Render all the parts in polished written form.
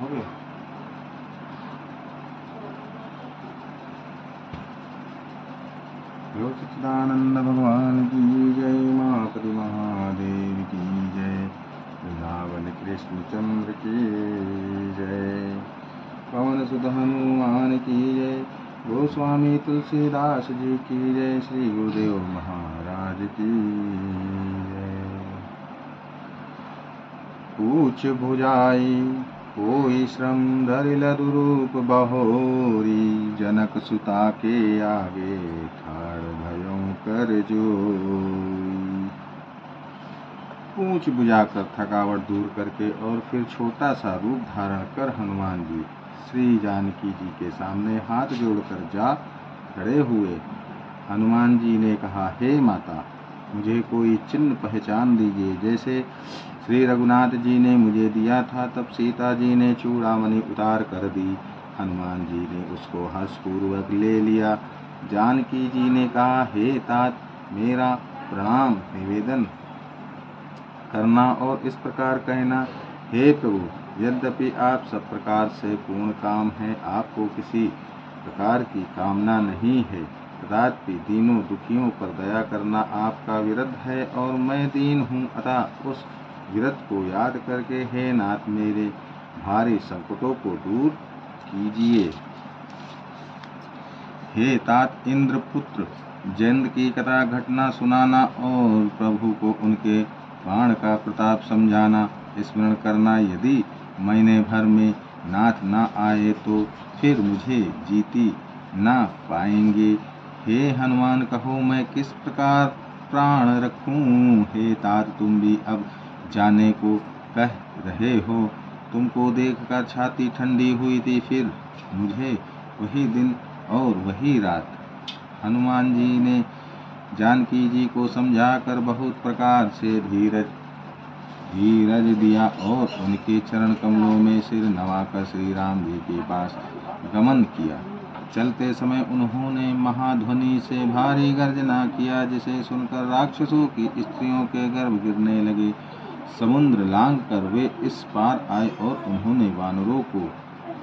हो गया। बोलो सच्चिदानंद भगवान की जय, मातृ महादेव की जय, वृंदावन कृष्ण चंद्र की जय, पवन सुत हनुमान की जय, गोस्वामी तुलसीदास जी की जय, श्री गुरुदेव महाराज की जय। ऊंच भुजाई कोई श्रम धरि लरु रूप बहोरी, जनक सुता के आगे ठाड़ भयो कर जोई। ऊंच भुजा कर थकावट दूर करके और फिर छोटा सा रूप धारण कर हनुमान जी श्री जानकी जी के सामने हाथ जोड़कर जा खड़े हुए। हनुमान जी ने कहा, हे माता, मुझे कोई चिन्ह पहचान दीजिए। जैसे श्री रघुनाथ जी ने मुझे दिया था, तब सीता जी ने चूड़ामणि उतार कर दी। हनुमान जी ने उसको हर्षपूर्वक ले लिया। जानकी जी ने कहा, हे तात, मेरा प्रणाम निवेदन करना और इस प्रकार कहना, हे प्रभु, यद्यपि आप सब प्रकार से पूर्ण काम है, आपको किसी प्रकार की कामना नहीं है, तथापि दीनों दुखियों पर दया करना आपका विरध है और मैं दीन हूँ, अतः उस विरध को याद करके हे नाथ मेरे भारी संकटों को दूर कीजिए। हे तात, इंद्रपुत्र जयंत की कथा घटना सुनाना और प्रभु को उनके बाण का प्रताप समझाना, स्मरण करना। यदि महीने भर में नाथ न आए तो फिर मुझे जीती न पाएंगे। हे हनुमान, कहो मैं किस प्रकार प्राण रखूं। हे तात, तुम भी अब जाने को कह रहे हो। तुमको देखकर छाती ठंडी हुई थी, फिर मुझे वही दिन और वही रात। हनुमान जी ने जानकी जी को समझाकर बहुत प्रकार से धीरज दिया और उनके चरण कमलों में सिर नवाकर श्री राम जी के पास गमन किया। चलते समय उन्होंने महाध्वनि से भारी गर्जना किया, जिसे सुनकर राक्षसों की स्त्रियों के गर्भ गिरने लगे। समुद्र लांघ कर वे इस पार आए और उन्होंने वानरों को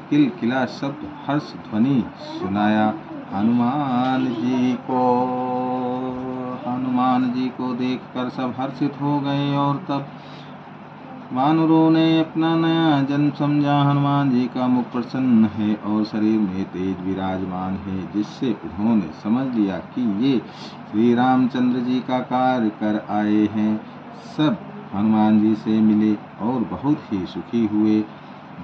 किलकिला शब्द हर्ष ध्वनि सुनाया। हनुमान जी को देखकर सब हर्षित हो गए और तब वानरों ने अपना नया जन्म समझा। हनुमान जी का मुख प्रसन्न है और शरीर में तेज विराजमान है, जिससे उन्होंने समझ लिया कि ये श्री रामचंद्र जी का कार्य कर आए हैं। सब हनुमान जी से मिले और बहुत ही सुखी हुए,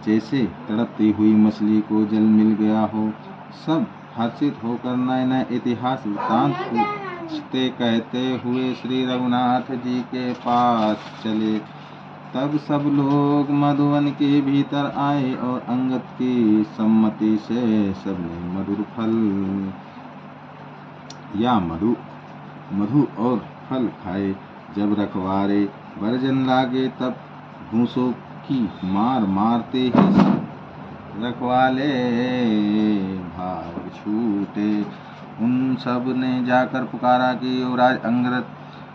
जैसे तड़पती हुई मछली को जल मिल गया हो। सब हर्षित होकर नए नए इतिहास वृत्तांत पूछते कहते हुए श्री रघुनाथ जी के पास चले। तब सब लोग मधुवन के भीतर आए और अंगद की सम्मति से सबने मधुर फल या मधु और फल खाए। जब रखवारे वर्जन लागे, तब भूसों की मार मारते ही सब रखवाले भाग छूटे। उन सब ने जाकर पुकारा कि युवराज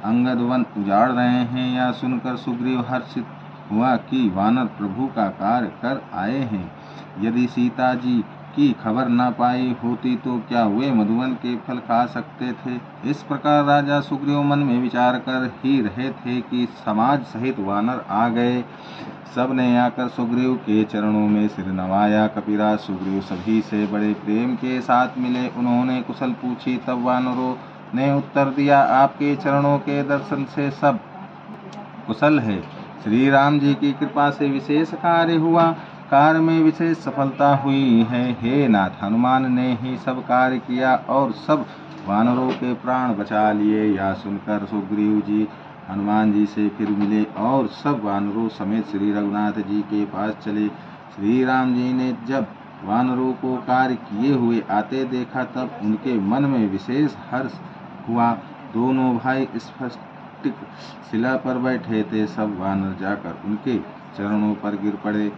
अंगद वन उजाड़ रहे हैं। या सुनकर सुग्रीव हर्षित हुआ कि वानर प्रभु का कार्य कर आए हैं। यदि सीता जी की खबर न पाई होती तो क्या वे मधुवन के फल खा सकते थे। इस प्रकार राजा सुग्रीव मन में विचार कर ही रहे थे कि समाज सहित वानर आ गए। सब ने आकर सुग्रीव के चरणों में सिर नवाया। कपिराज सुग्रीव सभी से बड़े प्रेम के साथ मिले। उन्होंने कुशल पूछी, तब वानरों ने उत्तर दिया, आपके चरणों के दर्शन से सब कुशल है। श्री राम जी की कृपा से विशेष कार्य हुआ, कार्य में विशेष सफलता हुई है। हे नाथ, हनुमान ने ही सब कार्य किया और सब वानरों के प्राण बचा लिए। यह सुनकर सुग्रीव जी हनुमान जी से फिर मिले और सब वानरों समेत श्री रघुनाथ जी के पास चले। श्री राम जी ने जब वानरों को कार्य किए हुए आते देखा, तब उनके मन में विशेष हर्ष हुआ। दोनों भाई स्फटिक शिला पर बैठे थे। सब वानर जाकर उनके चरणों पर गिर पड़े।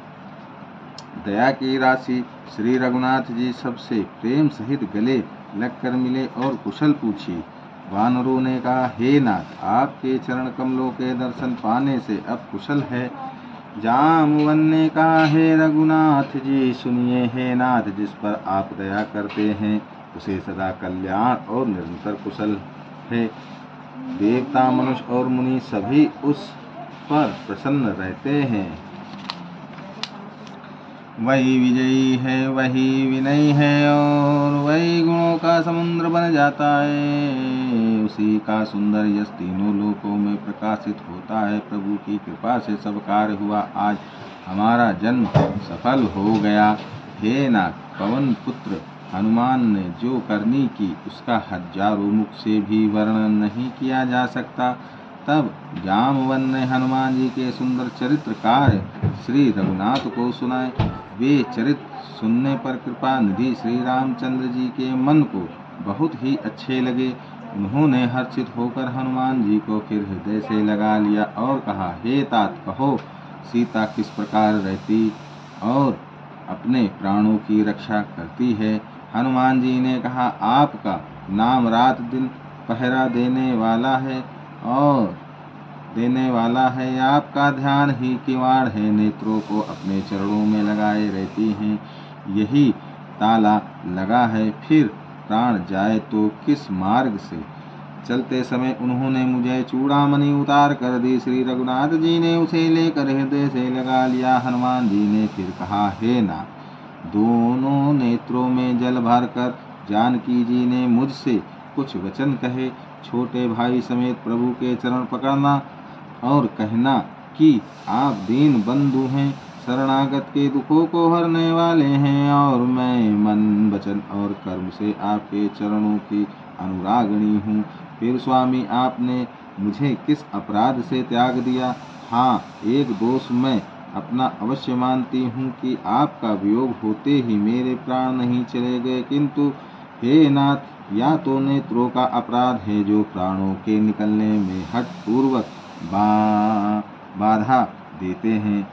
दया की राशि श्री रघुनाथ जी सबसे प्रेम सहित गले लगकर मिले और कुशल पूछी। वानरों ने कहा, हे नाथ, आपके चरण कमलों के दर्शन पाने से अब कुशल है। जामवन ने कहा, हे रघुनाथ जी सुनिए, हे नाथ, जिस पर आप दया करते हैं उसे सदा कल्याण और निरंतर कुशल है। देवता, मनुष्य और मुनि सभी उस पर प्रसन्न रहते हैं। वही विजयी है, वही विनयी है और वही गुणों का समुद्र बन जाता है। उसी का सुंदर यश तीनों लोकों में प्रकाशित होता है। प्रभु की कृपा से सब कार्य हुआ। आज हमारा जन्म सफल हो गया। हे नाथ, पवन पुत्र हनुमान ने जो करनी की उसका हजारों मुख से भी वर्णन नहीं किया जा सकता। तब जामवन ने हनुमान जी के सुंदर चरित्र कार्य श्री रघुनाथ को सुनाए। वे चरित्र सुनने पर कृपा निधि श्री रामचंद्र जी के मन को बहुत ही अच्छे लगे। उन्होंने हर्षित होकर हनुमान जी को फिर हृदय से लगा लिया और कहा, हे तात, कहो सीता किस प्रकार रहती और अपने प्राणों की रक्षा करती है। हनुमान जी ने कहा, आपका नाम रात दिन पहरा देने वाला है। आपका ध्यान ही किवाड़ है। नेत्रों को अपने चरणों में लगाए रहती हैं। यही ताला लगा है। फिर प्राण जाए तो किस मार्ग से। चलते समय उन्होंने मुझे चूड़ामणि उतार कर दी। श्री रघुनाथ जी ने उसे लेकर हृदय से लगा लिया। हनुमान जी ने फिर कहा, हे नाथ, दोनों नेत्रों में जल भर कर जानकी जी ने मुझसे कुछ वचन कहे। छोटे भाई समेत प्रभु के चरण पकड़ना और कहना कि आप दीन बंधु हैं, शरणागत के दुखों को हरने वाले हैं और मैं मन, वचन और कर्म से आपके चरणों की अनुरागिणी हूँ। फिर स्वामी, आपने मुझे किस अपराध से त्याग दिया। हाँ, एक दोष मैं अपना अवश्य मानती हूँ कि आपका वियोग होते ही मेरे प्राण नहीं चले गए, किंतु हे नाथ, या तो नेत्रों का अपराध है जो प्राणों के निकलने में हठ पूर्वक बाधा देते हैं।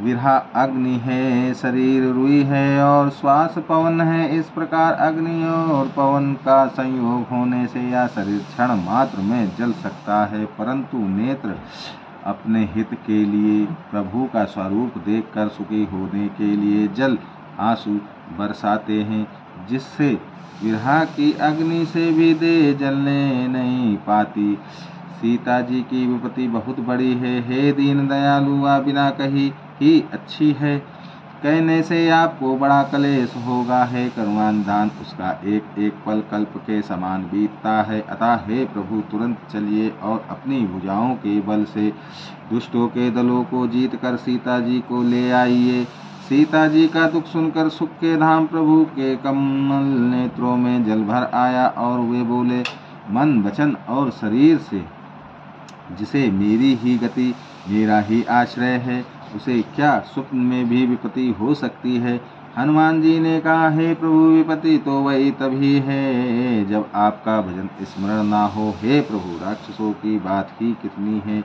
विरहा अग्नि है, शरीर रुई है और श्वास पवन है। इस प्रकार अग्नि और पवन का संयोग होने से या शरीर क्षण मात्र में जल सकता है, परंतु नेत्र अपने हित के लिए प्रभु का स्वरूप देखकर सुखी होने के लिए जल आंसू बरसाते हैं, जिससे विरहा की अग्नि से भी देह जलने नहीं पाती। सीता जी की विपत्ति बहुत बड़ी है। हे दीन दयालु, आप बिना कही ही अच्छी है, कहने से आपको बड़ा क्लेश होगा। हे करुणानिधान, उसका एक एक पल कल्प के समान बीतता है। अतः हे प्रभु, तुरंत चलिए और अपनी भुजाओं के बल से दुष्टों के दलों को जीत कर सीता जी को ले आइए। सीता जी का दुख सुनकर सुख के धाम प्रभु के कमल नेत्रों में जल भर आया और वे बोले, मन, वचन और शरीर से जिसे मेरी ही गति, मेरा ही आश्रय है, उसे क्या स्वप्न में भी विपत्ति हो सकती है। हनुमान जी ने कहा, हे प्रभु, विपत्ति तो वही तभी है जब आपका भजन स्मरण ना हो। हे प्रभु, राक्षसों की बात ही कितनी है,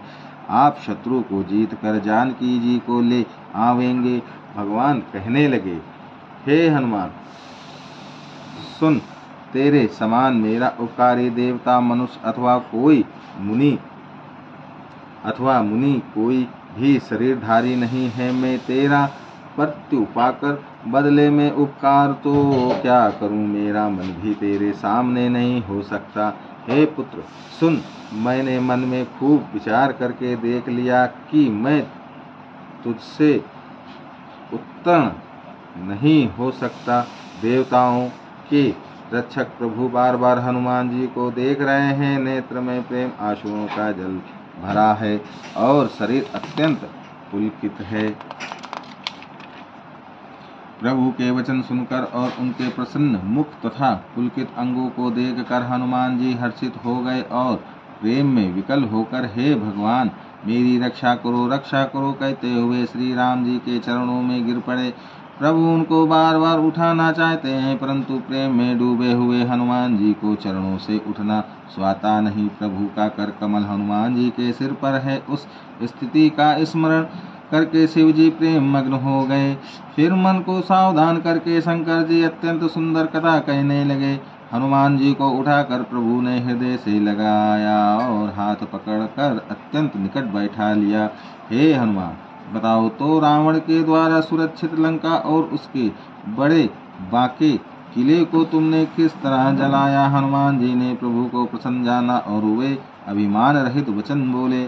आप शत्रु को जीत कर जानकी जी को ले आवेंगे। भगवान कहने लगे, हे हनुमान, सुन, तेरे समान मेरा उपकारी देवता, मनुष्य अथवा मुनि कोई भी शरीरधारी नहीं है। मैं तेरा मृत्यु पाकर बदले में उपकार तो क्या करूं, मेरा मन भी तेरे सामने नहीं हो सकता। हे पुत्र, सुन, मैंने मन में खूब विचार करके देख लिया कि मैं तुझसे उत्तीर्ण नहीं हो सकता। देवताओं के रक्षक प्रभु बार बार हनुमान जी को देख रहे हैं। नेत्र में प्रेम आंसुओं का जल भरा है और शरीर अत्यंत पुलकित है। प्रभु के वचन सुनकर और उनके प्रसन्न मुख तथा पुलकित अंगों को देखकर हनुमान जी हर्षित हो गए और प्रेम में विकल होकर, हे भगवान, मेरी रक्षा करो कहते हुए श्री राम जी के चरणों में गिर पड़े। प्रभु उनको बार बार उठाना चाहते हैं, परंतु प्रेम में डूबे हुए हनुमान जी को चरणों से उठना स्वाता नहीं। प्रभु का कर कमल हनुमान जी के सिर पर है। उस स्थिति का स्मरण करके शिव जी प्रेम मग्न हो गए। फिर मन को सावधान करके शंकर जी अत्यंत सुंदर कथा कहने लगे। हनुमान जी को उठाकर प्रभु ने हृदय से लगाया और हाथ पकड़कर अत्यंत निकट बैठा लिया। हे हनुमान, बताओ तो रावण के द्वारा सुरक्षित लंका और उसके बड़े बांके किले को तुमने किस तरह जलाया। हनुमान जी ने प्रभु को प्रसन्न जाना और वे अभिमान रहित वचन बोले।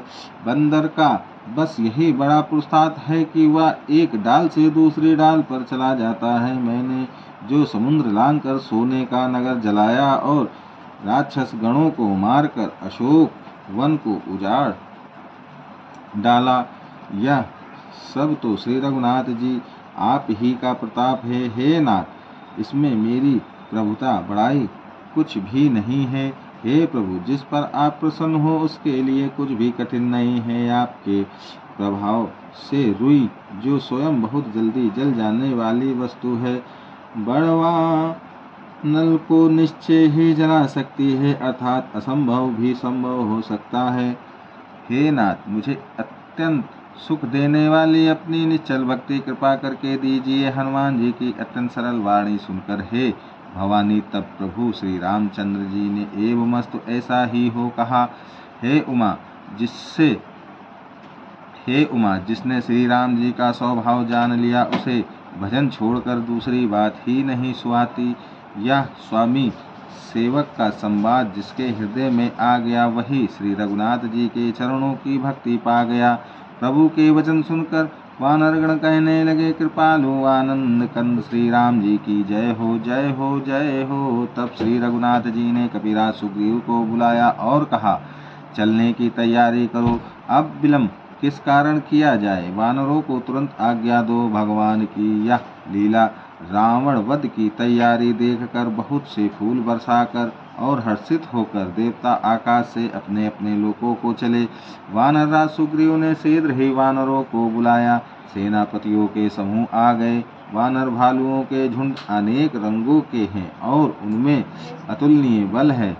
बंदर का बस यही बड़ा पुरुषार्थ है कि वह एक डाल से दूसरी डाल पर चला जाता है। मैंने जो समुद्र लांघकर सोने का नगर जलाया और राक्षस गणों को मारकर अशोक वन को उजाड़ डाला, यह सब तो श्री रघुनाथ जी आप ही का प्रताप है। हे नाथ, इसमें मेरी प्रभुता बड़ाई कुछ भी नहीं है। हे प्रभु, जिस पर आप प्रसन्न हो उसके लिए कुछ भी कठिन नहीं है। आपके प्रभाव से रुई, जो स्वयं बहुत जल्दी जल जाने वाली वस्तु है, बड़वा नल को निश्चय ही जला सकती है, अर्थात असंभव भी संभव हो सकता है। हे नाथ, मुझे अत्यंत सुख देने वाली अपनी निश्चल भक्ति कृपा करके दीजिए। हनुमान जी की अत्यंत सरल वाणी सुनकर हे भवानी, तब प्रभु श्री रामचंद्र जी ने एवं मस्तु ऐसा ही हो कहा। हे उमा, जिसने श्री राम जी का स्वभाव जान लिया, उसे भजन छोड़कर दूसरी बात ही नहीं सुहाती। यह स्वामी सेवक का संवाद जिसके हृदय में आ गया, वही श्री रघुनाथ जी के चरणों की भक्ति पा गया। प्रभु के वचन सुनकर वानरगण कहने लगे, कृपालु आनंद कंद श्री राम जी की जय हो, जय हो, जय हो। तब श्री रघुनाथ जी ने कपिराज सुग्रीव को बुलाया और कहा, चलने की तैयारी करो। अब विलंब किस कारण किया जाए, वानरों को तुरंत आज्ञा दो। भगवान की यह लीला रावण वध की तैयारी देखकर बहुत से फूल बरसाकर और हर्षित होकर देवता आकाश से अपने अपने लोकों को चले। वानरराज सुग्रीव ने शीघ्र ही वानरों को बुलाया। सेनापतियों के समूह आ गए। वानर भालुओं के झुंड अनेक रंगों के हैं और उनमें अतुलनीय बल है।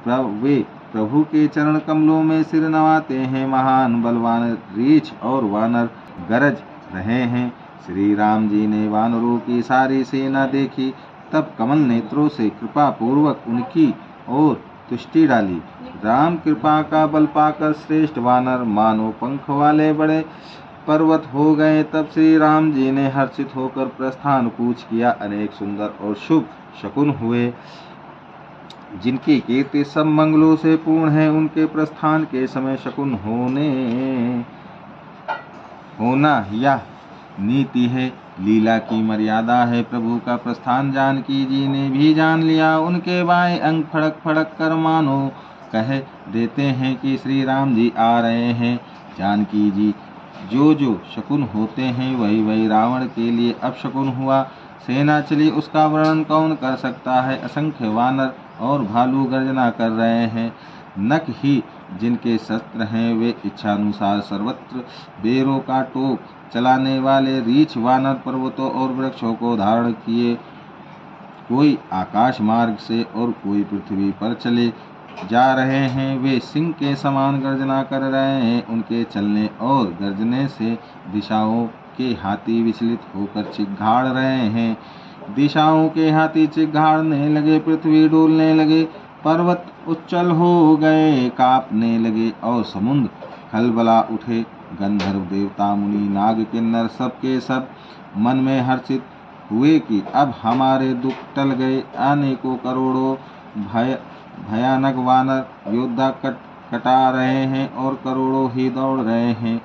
वे प्रभु के चरण कमलों में सिर नवाते हैं। महान बलवान रीछ और वानर गरज रहे हैं। श्री राम जी ने वानरों की सारी सेना देखी, तब कमल नेत्रों से कृपा पूर्वक उनकी ओर दृष्टि डाली। राम कृपा का बल पाकर श्रेष्ठ वानर मानो पंख वाले बड़े पर्वत हो गए। तब श्री राम जी ने हर्षित होकर प्रस्थान कूच किया। अनेक सुंदर और शुभ शकुन हुए, जिनकी कीर्ति सब मंगलों से पूर्ण है। उनके प्रस्थान के समय शकुन होना यह नीति है, लीला की मर्यादा है। प्रभु का प्रस्थान जानकी जी ने भी जान लिया। उनके बाएं अंग फड़क फड़क कर मानो कह देते हैं कि श्री राम जी आ रहे हैं। जानकी जी जो जो शकुन होते हैं, वही वही रावण के लिए अपशकुन हुआ। सेना चली, उसका वर्णन कौन कर सकता है। असंख्य वानर और भालू गर्जना कर रहे हैं। नख ही जिनके शस्त्र हैं, वे इच्छानुसार सर्वत्र बेरों का टोक चलाने वाले रीछ वानर पर्वतों और वृक्षों को धारण किए, कोई आकाश मार्ग से और कोई पृथ्वी पर चले जा रहे हैं। वे सिंह के समान गर्जना कर रहे हैं। उनके चलने और गर्जने से दिशाओं के हाथी विचलित होकर चिघाड़ रहे हैं। दिशाओं के हाथी चिघाड़ने लगे, पृथ्वी डोलने लगे, पर्वत उच्चल हो गए, कांपने लगे और समुद्र खलबला उठे। गंधर्व देवता मुनि नाग किन्नर सब के सब मन में हर्षित हुए कि अब हमारे दुख टल गए। अनेकों करोड़ों भयानक वानर योद्धा कटा रहे हैं और करोड़ों ही दौड़ रहे हैं।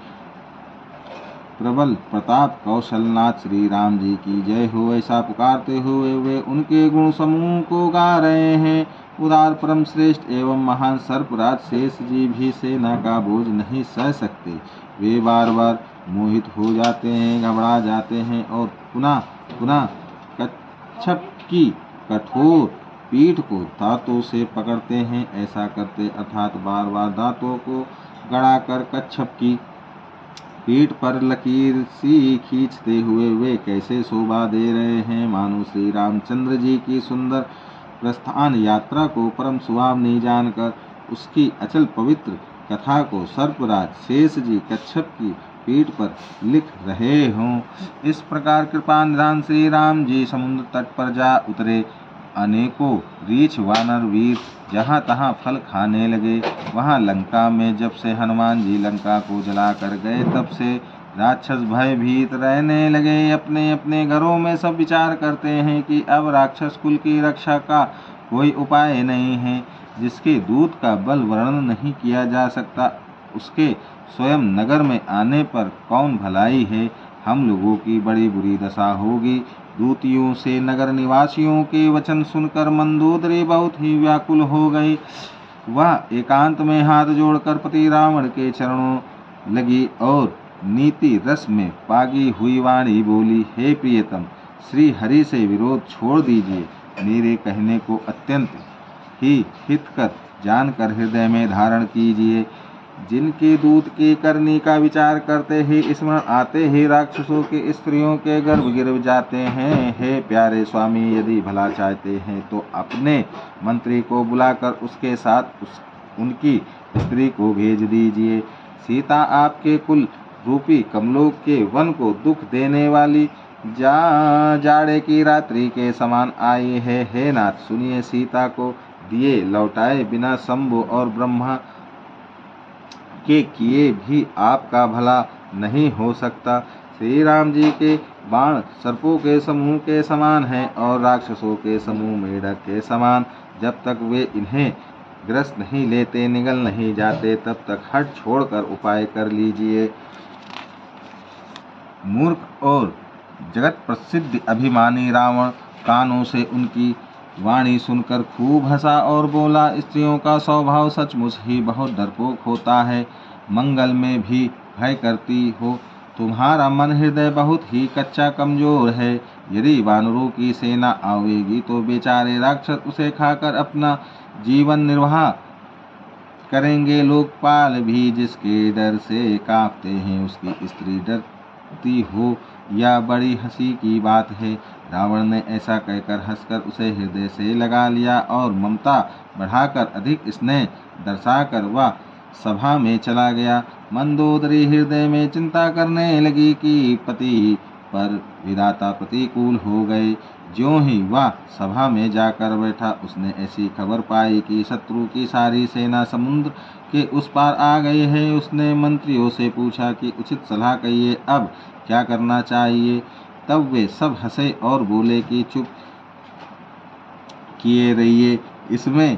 प्रबल प्रताप कौशलनाथ श्री राम जी की जय हो, ऐसा पुकारते हुए वे उनके गुण समूह को गा रहे हैं। उदार परम श्रेष्ठ एवं महान सर्पराज शेष जी भी सेना का बोझ नहीं सह सकते। वे बार बार मोहित हो जाते हैं, घबरा जाते हैं और पुनः पुनः कच्छप की कठोर पीठ को दांतों से पकड़ते हैं। ऐसा करते अर्थात बार बार दांतों को गड़ाकर कच्छप की पीठ पर लकीर सी खींचते हुए वे कैसे शोभा दे रहे हैं, मानो श्री रामचंद्र जी की सुंदर प्रस्थान यात्रा को परम सुहावनी जानकर उसकी अचल पवित्र कथा को सर्पराज शेष जी कच्छप की पीठ पर लिख रहे हों। इस प्रकार कृपा निधान श्री राम जी समुद्र तट पर जा उतरे। अनेकों रीछ वानर वीर जहाँ तहाँ फल खाने लगे। वहाँ लंका में जब से हनुमान जी लंका को जला कर गए, तब से राक्षस भयभीत रहने लगे। अपने अपने घरों में सब विचार करते हैं कि अब राक्षस कुल की रक्षा का कोई उपाय नहीं है। जिसके दूत का बल वर्णन नहीं किया जा सकता, उसके स्वयं नगर में आने पर कौन भलाई है। हम लोगों की बड़ी बुरी दशा होगी। दूतियों से नगर निवासियों के वचन सुनकर मंदोदरी बहुत ही व्याकुल हो गई। वह एकांत में हाथ जोड़कर पति रावण के चरणों लगी और नीति रस में पागी हुई वाणी बोली, हे प्रियतम, श्री हरि से विरोध छोड़ दीजिए। मेरे कहने को अत्यंत ही हितकर जानकर हृदय में धारण कीजिए। जिनके दूत की करनी का विचार करते ही स्मरण आते ही राक्षसों के स्त्रियों के गर्भ गिर जाते हैं। हे प्यारे स्वामी, यदि भला चाहते हैं तो अपने मंत्री को बुलाकर उसके साथ उनकी स्त्री को भेज दीजिए। सीता आपके कुल रूपी कमलों के वन को दुख देने वाली जाड़े की रात्रि के समान आई है। हे नाथ, सुनिए, सीता को दिए लौटाए बिना शंभु और ब्रह्मा के किए भी आपका भला नहीं हो सकता। श्री राम जी के बाण सर्पों के समूह के समान हैं और राक्षसों के समूह मेढक के समान। जब तक वे इन्हें ग्रस्त नहीं लेते, निगल नहीं जाते, तब तक हट छोड़कर उपाय कर लीजिए। मूर्ख और जगत प्रसिद्ध अभिमानी रावण कानों से उनकी वाणी सुनकर खूब हंसा और बोला, स्त्रियों का स्वभाव सचमुच ही बहुत डरपोक होता है। मंगल में भी भय करती हो। तुम्हारा मन हृदय बहुत ही कच्चा कमजोर है। यदि वानरों की सेना आवेगी तो बेचारे राक्षस उसे खाकर अपना जीवन निर्वाह करेंगे। लोकपाल भी जिसके डर से कांपते हैं, उसकी स्त्री डरती हो, यह बड़ी हंसी की बात है। रावण ने ऐसा कहकर हंसकर उसे हृदय से लगा लिया और ममता बढ़ाकर अधिक स्नेह दर्शाकर वह सभा में चला गया। मंदोदरी हृदय में चिंता करने लगी कि पति पर विधाता प्रतिकूल हो गए। ज्यों ही वह सभा में जाकर बैठा, उसने ऐसी खबर पाई कि शत्रु की सारी सेना समुद्र के उस पार आ गई है। उसने मंत्रियों से पूछा कि उचित सलाह कहिए, अब क्या करना चाहिए। तब वे सब हंसे और बोले कि चुप किए रहिए, इसमें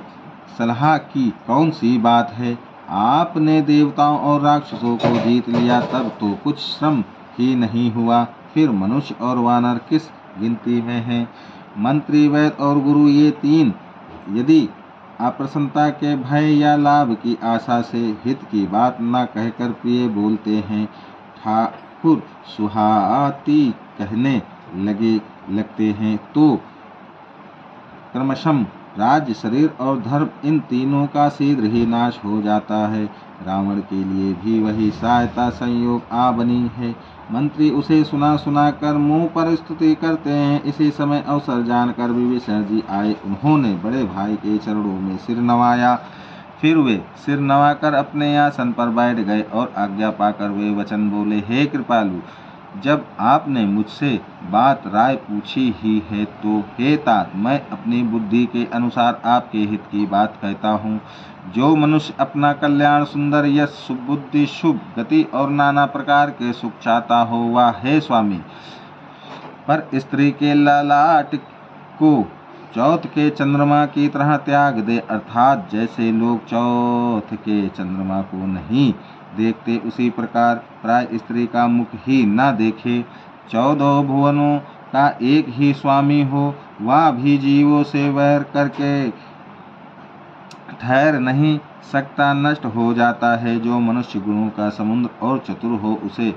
सलाह की कौन सी बात है। आपने देवताओं और राक्षसों को जीत लिया, तब तो कुछ श्रम ही नहीं हुआ। फिर मनुष्य और वानर किस गिनती में हैं। मंत्री, वैद्य और गुरु, ये तीन यदि अप्रसन्नता के भय या लाभ की आशा से हित की बात न कहकर प्रिय बोलते हैं, ठाकुर सुहाती कहने लगते हैं, तो क्रमशः राज्य, शरीर और धर्म, इन तीनों का शीघ्र ही नाश हो जाता है। रावण के लिए भी वही सहायता संयोग आ बनी है। मंत्री उसे सुना कर मुंह पर स्तुति करते हैं। इसी समय अवसर जानकर विभीषण जी आए। उन्होंने बड़े भाई के चरणों में सिर नवाया। फिर वे सिर नवाकर अपने आसन पर बैठ गए और आज्ञा पाकर वे वचन बोले, हे कृपालु, जब आपने मुझसे बात राय पूछी ही है तो हे तात, मैं अपनी बुद्धि के अनुसार आपके हित की बात कहता हूँ। जो मनुष्य अपना कल्याण, सुंदर यश, सुबुद्धि, शुभ गति और नाना प्रकार के सुख चाहता हो, वह हे स्वामी पर स्त्री के ललाट को चौथ के चंद्रमा की तरह त्याग दे। अर्थात जैसे लोग चौथ के चंद्रमा को नहीं देखते, उसी प्रकार प्राय स्त्री का मुख ही न देखे। 14 भुवनों का एक ही स्वामी हो, वह भी जीवों से वैर करके ठहर नहीं सकता, नष्ट हो जाता है। जो मनुष्य गुणों का समुद्र और चतुर हो, उसे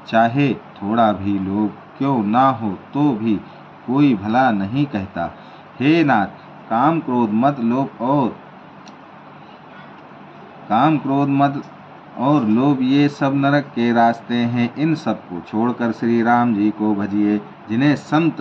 चाहे थोड़ा भी लोभ क्यों ना हो तो भी कोई भला नहीं कहता। हे नाथ, काम क्रोध मद और लोभ ये सब नरक के रास्ते हैं। इन सब को छोड़कर श्री राम जी को भजिए, जिन्हें संत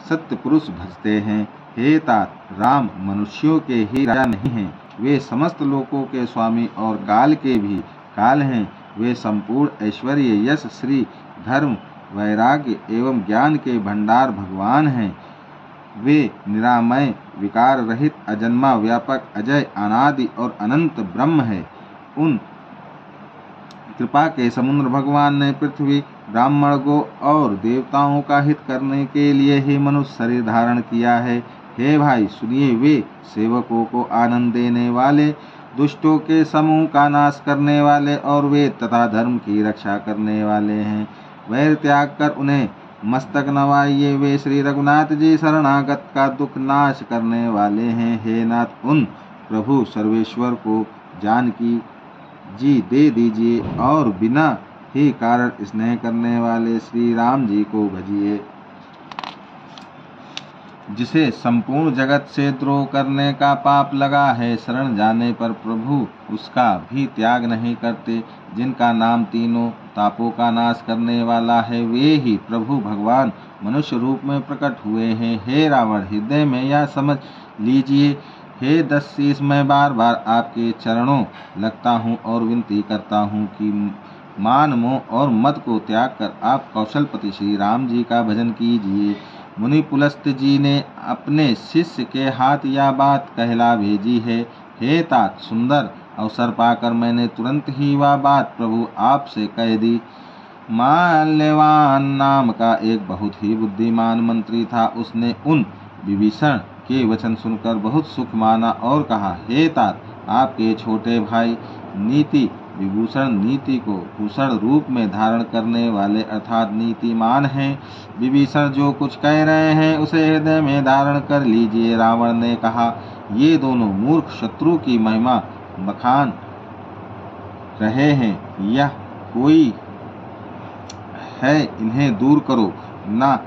सत्य पुरुष भजते हैं। हे तात, राम मनुष्यों के ही राजा नहीं हैं, वे समस्त लोकों के स्वामी और काल के भी काल हैं। वे संपूर्ण ऐश्वर्य, यश, श्री, धर्म, वैराग्य एवं ज्ञान के भंडार भगवान हैं। वे निरामय, विकार रहित, अजन्मा, व्यापक, अजय, अनादि और अनंत ब्रह्म है। उन कृपा के समुद्र भगवान ने पृथ्वी, ब्राह्मण, गो और देवताओं का हित करने के लिए ही मनुष्य शरीर धारण किया है। हे भाई सुनिए, वे सेवकों को आनंद देने वाले, दुष्टों के समूह का नाश करने वाले और वेद तथा धर्म की रक्षा करने वाले हैं। वैर त्याग कर उन्हें मस्तक नवाइए, वे श्री रघुनाथ जी शरणागत का दुख नाश करने वाले हैं। हे नाथ, उन प्रभु सर्वेश्वर को जानकी जी दे दीजिए और बिना ही कारण स्नेह करने वाले श्री राम जी को भजिए। जिसे संपूर्ण जगत से द्रोह करने का पाप लगा है, शरण जाने पर प्रभु उसका भी त्याग नहीं करते। जिनका नाम तीनों तापों का नाश करने वाला है, वे ही प्रभु भगवान मनुष्य रूप में प्रकट हुए हैं। हे रावण, हृदय में यह समझ लीजिए, हे दशशीष, मैं बार बार आपके चरणों लगता हूँ और विनती करता हूँ कि मान, मोह और मद को त्याग कर आप कौशलपति श्री राम जी का भजन कीजिए। मुनि पुलस्त जी ने अपने शिष्य के हाथ यह बात कहला भेजी है। हे तात, सुंदर अवसर पाकर मैंने तुरंत ही वह बात प्रभु आपसे कह दी। माल्यवान नाम का एक बहुत ही बुद्धिमान मंत्री था। उसने उन विभीषण के वचन सुनकर बहुत सुख माना और कहा, हे तात, आपके छोटे भाई नीति विभूषण नीति को भूषण रूप में धारण करने वाले अर्थात नीतिमान हैं। विभीषण जो कुछ कह रहे हैं उसे हृदय में धारण कर लीजिए। रावण ने कहा, ये दोनों मूर्ख शत्रु की महिमा बखान रहे हैं, यह कोई है, इन्हें दूर करो ना।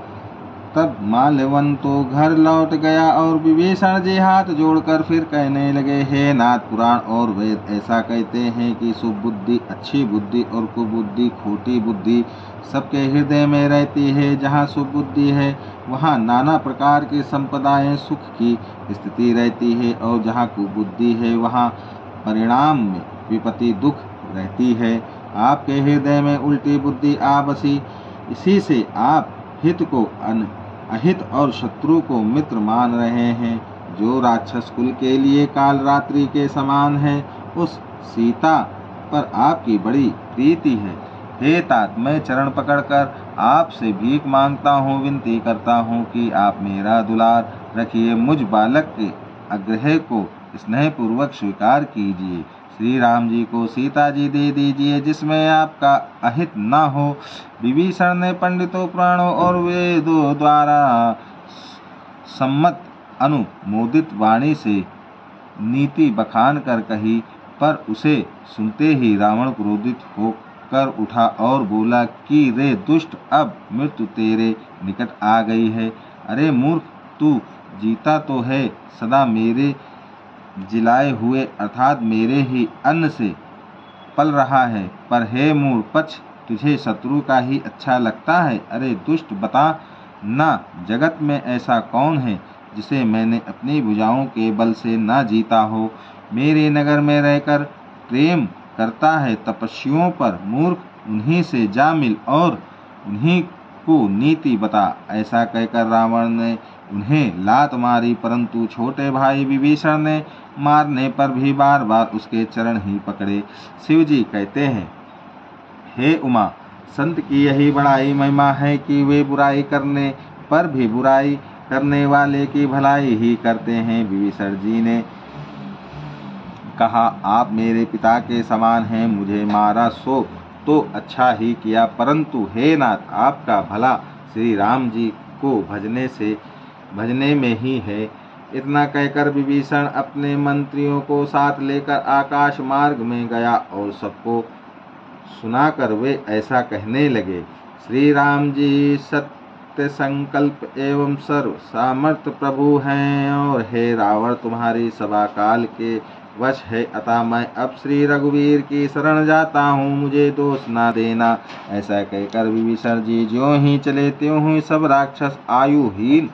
तब माल्यवन तो घर लौट गया और विभीषण जी हाथ जोड़कर फिर कहने लगे, हे नाथ, पुराण और वेद ऐसा कहते हैं कि शुभ बुद्धि अच्छी बुद्धि और कुबुद्धि खोटी बुद्धि सबके हृदय में रहती है। जहाँ शुभ बुद्धि है वहाँ नाना प्रकार की संपदाएं सुख की स्थिति रहती है और जहाँ कुबुद्धि है वहाँ परिणाम में विपत्ति दुख रहती है। आपके हृदय में उल्टी बुद्धि आ बसी, इसी से आप हित को अहित और शत्रु को मित्र मान रहे हैं। जो राक्षस कुल के लिए काल रात्रि के समान है, उस सीता पर आपकी बड़ी प्रीति है। हे तात, मैं चरण पकड़कर आपसे भीख मांगता हूँ, विनती करता हूँ कि आप मेरा दुलार रखिए, मुझ बालक के आग्रह को स्नेहपूर्वक स्वीकार कीजिए। श्री राम जी को सीता जी दे दीजिए जिसमें आपका अहित न हो। विभीषण ने पंडितों, पुराणों और वेदों द्वारा सम्मत अनुमोदित वाणी से नीति बखान कर कही, पर उसे सुनते ही रावण क्रोधित होकर उठा और बोला कि रे दुष्ट, अब मृत्यु तेरे निकट आ गई है। अरे मूर्ख, तू जीता तो है सदा मेरे जिलाए हुए अर्थात मेरे ही अन्न से पल रहा है, पर हे मूढ़ पक्ष, तुझे शत्रु का ही अच्छा लगता है। अरे दुष्ट, बता ना, जगत में ऐसा कौन है जिसे मैंने अपनी भुजाओं के बल से ना जीता हो। मेरे नगर में रहकर प्रेम करता है तपस्वियों पर। मूर्ख, उन्हीं से जा मिल और उन्हीं को नीति बता। ऐसा कहकर रावण ने उन्हें लात मारी, परंतु छोटे भाई विभीषण ने मारने पर भी बार बार उसके चरण ही पकड़े। शिव जी कहते हैं, हे उमा, संत की यही बड़ाई महिमा है कि वे बुराई करने पर भी बुराई करने वाले की भलाई ही करते हैं। विभीषण जी ने कहा, आप मेरे पिता के समान हैं, मुझे मारा सो तो अच्छा ही किया, परंतु हे नाथ, आपका भला श्री राम जी को भजने में ही है। इतना कहकर विभीषण अपने मंत्रियों को साथ लेकर आकाश मार्ग में गया और सबको सुनाकर वे ऐसा कहने लगे, श्री राम जी सत्य संकल्प एवं सर्व सामर्थ्य प्रभु हैं और हे रावण, तुम्हारी सभा काल के वश है, अतः मैं अब श्री रघुवीर की शरण जाता हूँ, मुझे दोष ना देना। ऐसा कहकर विभीषण जी ज्यों ही चले त्यों ही सब राक्षस आयुहीन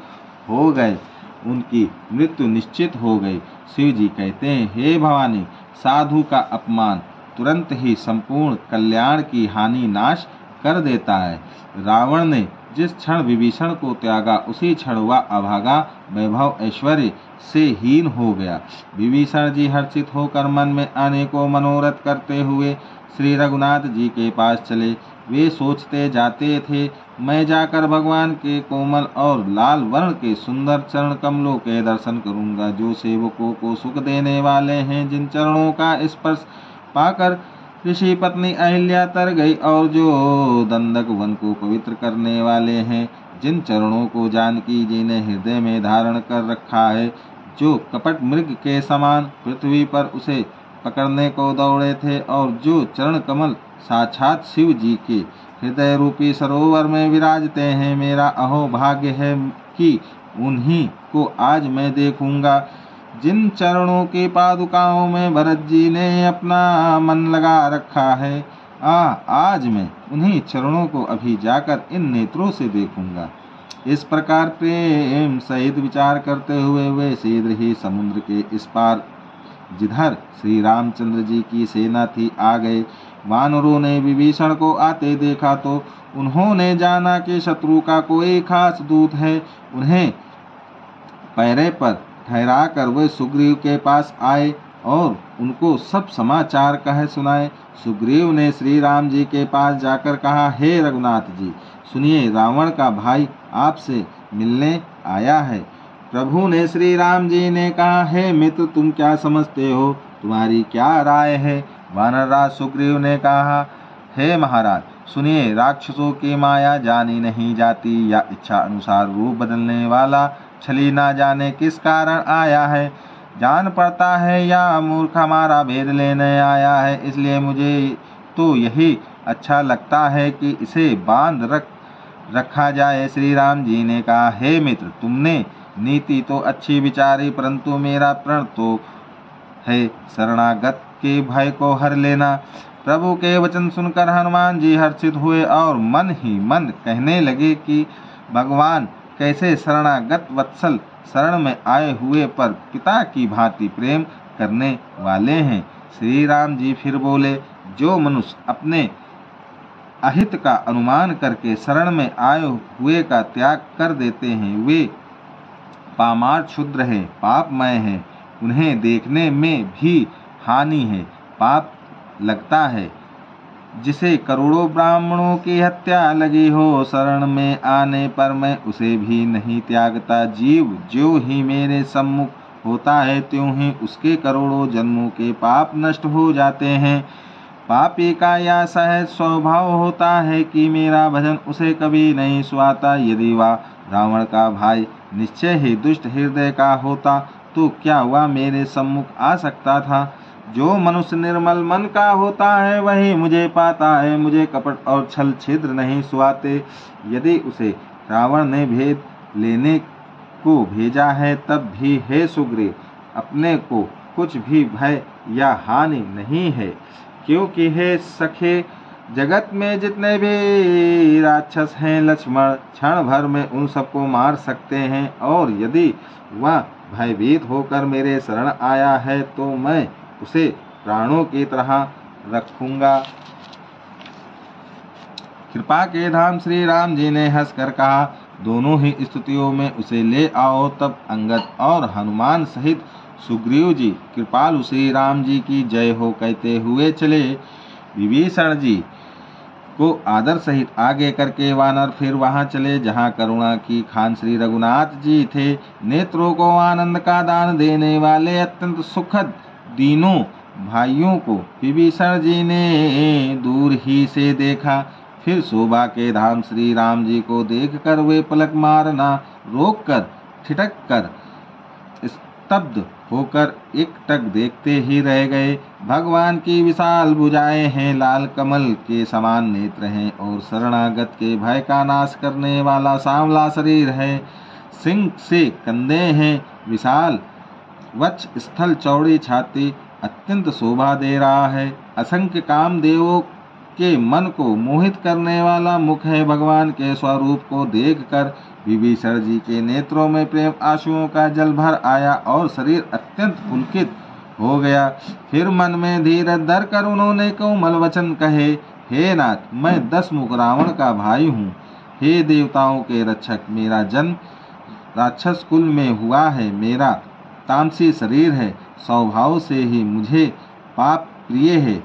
हो गए, उनकी मृत्यु निश्चित हो गई। शिव जी कहते हैं, हे भवानी, साधु का अपमान तुरंत ही संपूर्ण कल्याण की हानि नाश कर देता है। रावण ने जिस क्षण विभीषण को त्यागा, उसी क्षण वह अभागा वैभव ऐश्वर्य से हीन हो गया। विभीषण जी हर्षित होकर मन में अनेकों मनोरथ करते हुए श्री रघुनाथ जी के पास चले। वे सोचते जाते थे, मैं जाकर भगवान के कोमल और लाल वर्ण के सुंदर चरण कमलों के दर्शन करूंगा, जो सेवकों को सुख देने वाले हैं। जिन चरणों का स्पर्श पाकर ऋषि पत्नी अहिल्या तर गई और जो दंडक वन को पवित्र करने वाले हैं। जिन चरणों को जानकी जी ने हृदय में धारण कर रखा है, जो कपट मृग के समान पृथ्वी पर उसे पकड़ने को दौड़े थे, और जो चरण कमल साक्षात शिव जी के हृदय रूपी सरोवर में विराजते हैं। मेरा अहो भाग्य है कि उन्हीं को आज मैं देखूंगा। जिन चरणों की पादुकाओं में भरत जी ने अपना मन लगा रखा है, आज मैं उन्हीं चरणों को अभी जाकर इन नेत्रों से देखूंगा। इस प्रकार प्रेम सहित विचार करते हुए वे शीघ्र ही समुद्र के इस पार, जिधर श्री रामचंद्र जी की सेना थी, आ गए। वानरों ने विभीषण को आते देखा तो उन्होंने जाना कि शत्रु का कोई खास दूत है। उन्हें पैरे पर ठहरा कर वे सुग्रीव के पास आए और उनको सब समाचार कह सुनाए। सुग्रीव ने श्री राम जी के पास जाकर कहा, हे रघुनाथ जी, सुनिए, रावण का भाई आपसे मिलने आया है। प्रभु ने श्री राम जी ने कहा, हे मित्र, तुम क्या समझते हो, तुम्हारी क्या राय है। वानरराज सुग्रीव ने कहा, हे महाराज, सुनिए, राक्षसों की माया जानी नहीं जाती, या इच्छा अनुसार रूप बदलने वाला छली ना जाने किस कारण आया है। जान पड़ता है या मूर्ख हमारा भेद लेने आया है, इसलिए मुझे तो यही अच्छा लगता है कि इसे बांध रखा जाए। श्री राम जी ने कहा, हे मित्र, तुमने नीति तो अच्छी विचारी, परंतु मेरा प्रण तो है शरणागत के भय को हर लेना। प्रभु के वचन सुनकर हनुमान जी हर्षित हुए और मन ही मन कहने लगे कि भगवान कैसे शरणागत वत्सल शरण में आए हुए पर पिता की भांति प्रेम करने वाले हैं। श्री राम जी फिर बोले, जो मनुष्य अपने अहित का अनुमान करके शरण में आए हुए का त्याग कर देते हैं, वे पामार क्षुद्र है, पापमय है, उन्हें देखने में भी हानि है, पाप लगता है। जिसे करोड़ों ब्राह्मणों की हत्या लगी हो, शरण में आने पर मैं उसे भी नहीं त्यागता। जीव जो ही मेरे सम्मुख होता है, त्यों ही उसके करोड़ों जन्मों के पाप नष्ट हो जाते हैं। पापी का यह सहज स्वभाव होता है कि मेरा भजन उसे कभी नहीं सुहाता। यदि वह रावण का भाई निश्चय ही दुष्ट हृदय का होता, तो क्या वह मेरे सम्मुख आ सकता था। जो मनुष्य निर्मल मन का होता है, वही मुझे पाता है। मुझे कपट और छल छिद्र नहीं सुहाते। यदि उसे रावण ने भेद लेने को भेजा है, तब भी हे सुग्रीव, अपने को कुछ भी भय या हानि नहीं है, क्योंकि हे सखे, जगत में जितने भी राक्षस हैं, लक्ष्मण क्षण भर में उन सबको मार सकते हैं। और यदि वह भयभीत होकर मेरे शरण आया है, तो मैं उसे प्राणों की तरह रखूंगा। कृपा के धाम श्री राम जी ने हंसकर कहा, दोनों ही स्थितियों में उसे ले आओ। तब अंगद और हनुमान सहित सुग्रीव जी कृपालु श्री राम जी की जय हो कहते हुए चले। विभीषण जी को आदर सहित आगे करके वानर फिर वहां चले जहां करुणा की खान श्री रघुनाथ जी थे। नेत्रों को आनंद का दान देने वाले अत्यंत सुखद तीनों भाइयों को विभीषण जी ने दूर ही से देखा। फिर शोभा के धाम श्री राम जी को देखकर वे पलक मारना रोक कर ठिठक कर स्तब्ध होकर एकटक देखते ही रह गए। भगवान की विशाल भुजाएं हैं, लाल कमल के समान नेत्र हैं और शरणागत के भय का नाश करने वाला सांवला शरीर है। सिंह से कंधे हैं, विशाल वक्ष स्थल, चौड़ी छाती, अत्यंत शोभा दे रहा है। असंख्य कामदेवों के मन को मोहित करने वाला मुख है। भगवान के स्वरूप को देखकर विभीषण जी के नेत्रों में प्रेम आंसुओं का जल भर आया और शरीर अत्यंत पुलकित हो गया। फिर मन में धीरज धर कर उन्होंने कोमल वचन कहे, हे नाथ, मैं 10 मुख रावण का भाई हूँ। हे देवताओं के रक्षक, मेरा जन्म राक्षस कुल में हुआ है। मेरा तामसी शरीर है, स्वभाव से ही मुझे पाप प्रिय है।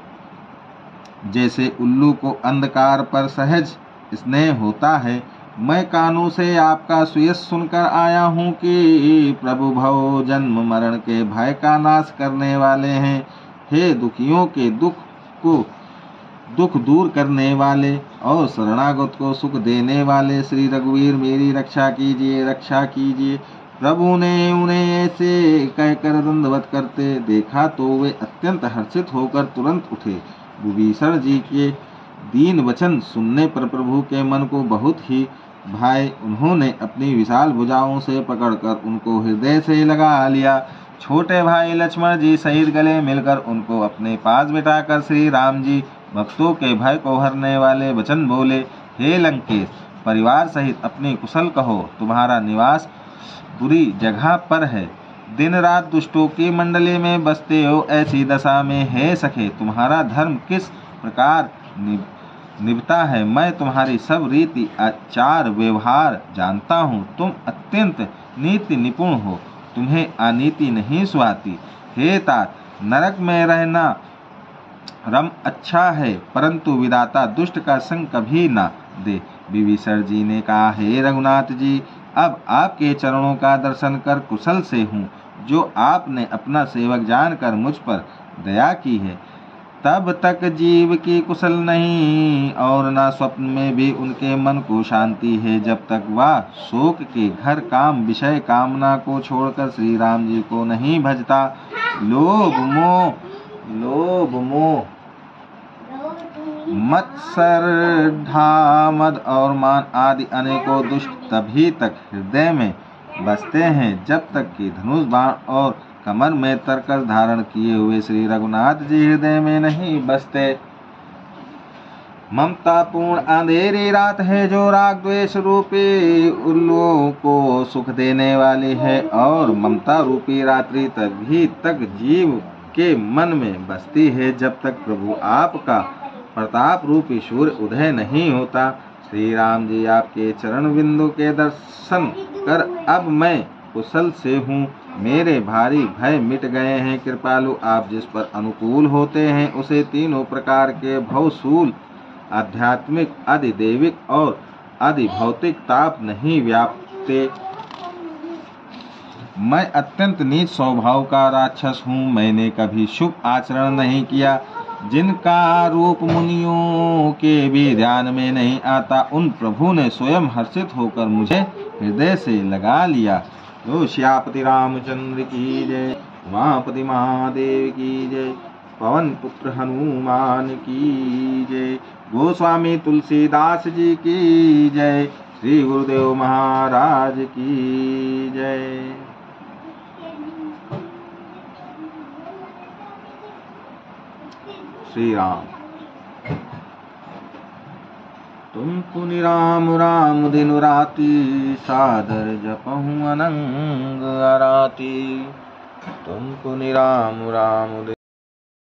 जैसे उल्लू को अंधकार पर सहज स्नेह होता है। मैं कानों से आपका सुयश सुनकर आया हूँ कि प्रभु भव जन्म मरण के भय का नाश करने वाले हैं। हे दुखियों के दुख दूर करने वाले और शरणागत को सुख देने वाले श्री रघुवीर, मेरी रक्षा कीजिए, रक्षा कीजिए। प्रभु ने उन्हें ऐसे कहकर दंडवत करते देखा तो वे अत्यंत हर्षित होकर तुरंत उठे। विभीषण जी के दीन वचन सुनने पर प्रभु के मन को बहुत ही भाए। उन्होंने अपनी विशाल भुजाओं से पकड़कर उनको हृदय से लगा लिया। छोटे भाई लक्ष्मण जी सहित गले मिलकर उनको अपने पास बिठाकर श्री राम जी भक्तों के भय को हरने वाले वचन बोले। हे लंकेश, परिवार सहित अपनी कुशल कहो। तुम्हारा निवास बुरी जगह पर है, दिन रात दुष्टों की मंडली में बसते हो। ऐसी दशा में हे सखे, तुम्हारा धर्म किस प्रकार निभता है मैं तुम्हारी सब रीति आचार व्यवहार जानता हूँ। तुम अत्यंत नीति निपुण हो, तुम्हें अनीति नहीं सुहाती। हे तात, नरक में रहना रम अच्छा है, परंतु विधाता दुष्ट का संग कभी ना दे। विभीषण जी ने कहा, हे रघुनाथ जी, अब आपके चरणों का दर्शन कर कुशल से हूँ। जो आपने अपना सेवक जानकर मुझ पर दया की है, तब तक जीव की कुशल नहीं और ना स्वप्न में भी उनके मन को शांति है, जब तक वह शोक के घर काम विषय कामना को छोड़कर श्री राम जी को नहीं भजता। लोभ मोह मत्सर मद और मान आदि अनेकों दुष्ट तभी तक हृदय में बसते हैं जब तक कि धनुष बाण और कमर में तरकस धारण किए हुए श्री रघुनाथ जी हृदय में नहीं बसते। ममता पूर्ण अंधेरी रात है जो राग द्वेष रूपी उल्लुओं को सुख देने वाली है, और ममता रूपी रात्रि तभी तक जीव के मन में बसती है जब तक प्रभु आपका प्रताप रूपी सूर्य उदय नहीं होता। श्री राम जी, आपके चरण बिंदु के दर्शन कर अब मैं कुशल से हूँ। मेरे भारी भय मिट गए हैं। कृपालु, आप जिस पर अनुकूल होते हैं उसे तीनों प्रकार के भवशूल आध्यात्मिक, अधिदैविक और अधिभौतिक ताप नहीं व्यापते। मैं अत्यंत नीच स्वभाव का राक्षस हूँ। मैंने कभी शुभ आचरण नहीं किया। जिनका रूप मुनियों के भी ध्यान में नहीं आता, उन प्रभु ने स्वयं हर्षित होकर मुझे हृदय से लगा लिया। तो श्यापति रामचंद्र की जय, उमापति महादेव की जय, पवन पुत्र हनुमान की जय, गोस्वामी तुलसीदास जी की जय, श्री गुरुदेव महाराज की जय। श्री राम। तुम पुनि राम राम दिन राति, सादर जपहु अनंग अराती। तुम पुनि राम राम